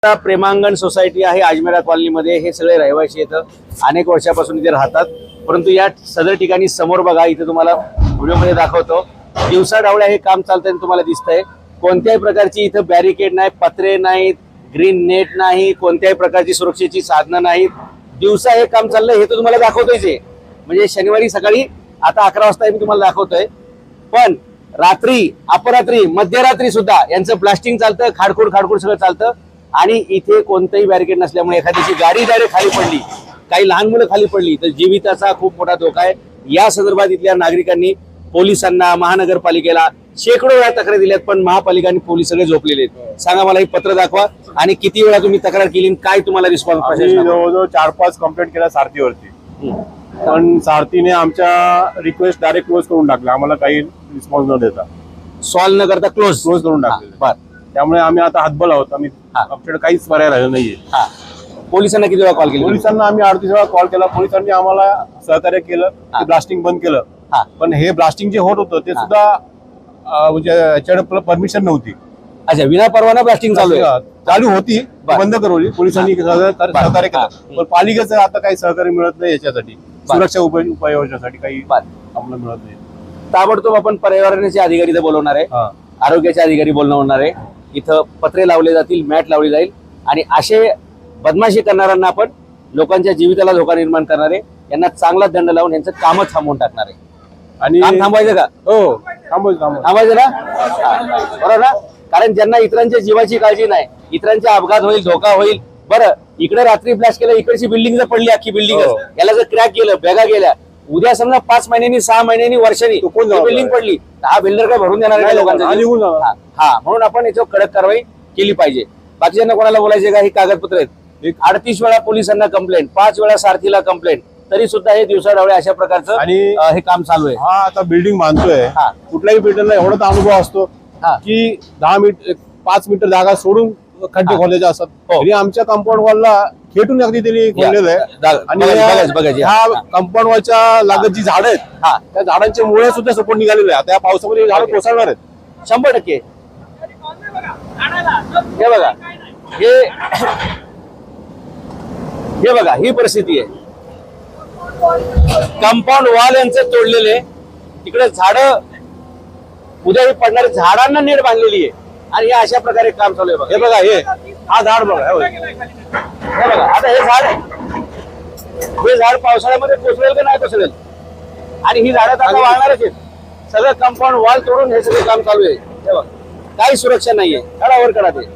प्रेमांगण society आहे अजमेरा कॉलनीमध्ये। हे सगळे रहिवासी इथं अनेक वर्षापासून इथे राहतात, परंतु या सदर ठिकाणी समोर बघा, इथे तुम्हाला व्हिडिओमध्ये दाखवतो, दिवसाढवळ्या हे काम चालतंय तुम्हाला दिसतंय। कोणत्याही प्रकारची इथं बॅरिकेड नाही, पत्रे नाहीत, ग्रीन नेट नाही, कोणत्याही प्रकारची सुरक्षेची साधनं नाहीत। दिवसा हे काम चाललंय हे तर तुम्हाला दाखवतोयच आहे, म्हणजे शनिवारी सकाळी आता 11 वाजता मी तुम्हाला दाखवतोय, पण रात्री, अपरात्री, मध्यरात्री सुद्धा यांचं ब्लास्टिंग चालतं, खाडखोड सगळं चालतं। आणि इथे कोणतेही बॅरिकेड नसल्यामुळे एखाद्याची गाडी डायरेक्ट खाली पडली, काही लहान मुलं खाली पडली तर जीविताचा खूप मोठा धोका आहे। या संदर्भात इथल्या नागरिकांनी पोलिसांना, महानगरपालिकेला शेकडो वेळा तक्रारी दिल्यात, पण महापालिका आणि पोलीस सगळे झोपलेले आहेत। सांगा मला हे पत्र दाखवा आणि किती वेळा तुम्ही तक्रार केली, काय तुम्हाला रिस्पॉन्स? जवळजवळ 4-5 कंप्लेंट केल्या सारथीवरती, पण सारथीने आमच्या रिक्वेस्ट डायरेक्ट क्लोज करून टाकल्या, आम्हाला काही रिस्पॉन्स न देता, सॉल्व्ह न करता क्लोज करून टाकले। त्यामुळे आम्ही आता हातबल आहोत, आमच्याकडे काहीच पर्याय राहिला नाहीये। पोलिसांना किती वेळा कॉल केला? पोलिसांना आम्ही 38 वेळा कॉल केला, पोलिसांनी आम्हाला सहकार्य केलं, ब्लास्टिंग बंद केलं, पण हे ब्लास्टिंग जे होत होतं ते सुद्धा म्हणजे याच्याकडे परमिशन नव्हती। अच्छा, विना परवाना ब्लास्टिंग चालू होती, बंद करवली, पोलिसांनी सहकार्य केलं, पण पालिकेचं आता काही सहकार्य मिळत नाही, याच्यासाठी सुरक्षा उपाययोजनासाठी काही आम्हाला मिळत नाही। ताबडतोब आपण पर्यावरणाचे अधिकारी इथं बोलवणार आहे, आरोग्याचे अधिकारी बोलवणार आहे, इथं पत्रे लावले जातील, मॅट लावली जाईल आणि असे बदमाशी करणाऱ्यांना आपण लोकांच्या जीविताला धोका निर्माण करणार आहे, यांना चांगला दंड लावून यांचं काम थांबवून टाकणार आहे। आणि काम थांबवायचं का? हो, थांबवायचं ना, बरोबर ना? कारण ज्यांना इतरांच्या जीवाची काळजी नाही, इतरांचा अपघात होईल, धोका होईल। बरं, इकडे रात्री ब्लास्ट केलं, इकडची बिल्डिंग जर पडली, अख्खी बिल्डिंग, याला जर क्रॅक केलं, भेगा गेल्या, उद्या समजा 5 महिन्यांनी, 6 महिन्यांनी, वर्षांनी बिल्डिंग पडली, हा बिल्डर काय भरून देणार नाही लोकांचा? म्हणून आपण याच्यावर कडक कारवाई केली पाहिजे। बाकीच्यांना कोणाला बोलायचे का? ही कागदपत्र आहेत, 38 वेळा पोलिसांना कंप्लेंट, 5 वेळा सारथीला कंप्लेंट, तरी सुद्धा हे दिवसाढवळे अशा प्रकारचं आणि हे काम चालू आहे। हा, आता बिल्डिंग बांधतोय, कुठल्याही बिल्डरला एवढा अनुभव असतो की 5 मीटर जागा सोडून खड्डे खोलायचे असतात, तरी आमच्या कंपाऊंड वॉलला खेटून अगदी त्यांनी खोललेलं आहे। आणि ह्या कंपाऊंड वॉलच्या लागत जी झाडं आहेत, त्या झाडांचे मुळे सुद्धा सपोर्ट निघालेले आहे। आता या पावसामध्ये झाडं कोसळणार आहेत 100%। हे बघा, हे बघा, ही परिस्थिती आहे, कंपाऊंड वॉल यांचे तोडलेले, तिकडे झाडं, उद्या ही पडणारी झाडांना नेट बांधलेली आहे आणि अशा प्रकारे काम चालू आहे। हे बघा, हा झाड बघा, हे बघा, आता हे झाड आहे, हे झाड पावसाळ्यामध्ये कोसळेल का नाही कोसळेल, आणि ही झाडं आता वाळणारच आहेत। सगळं कंपाऊंड वॉल तोडून हे सगळं काम चालू आहे। हे बघा, काही सुरक्षा नाहीये, कडावर कडा ते।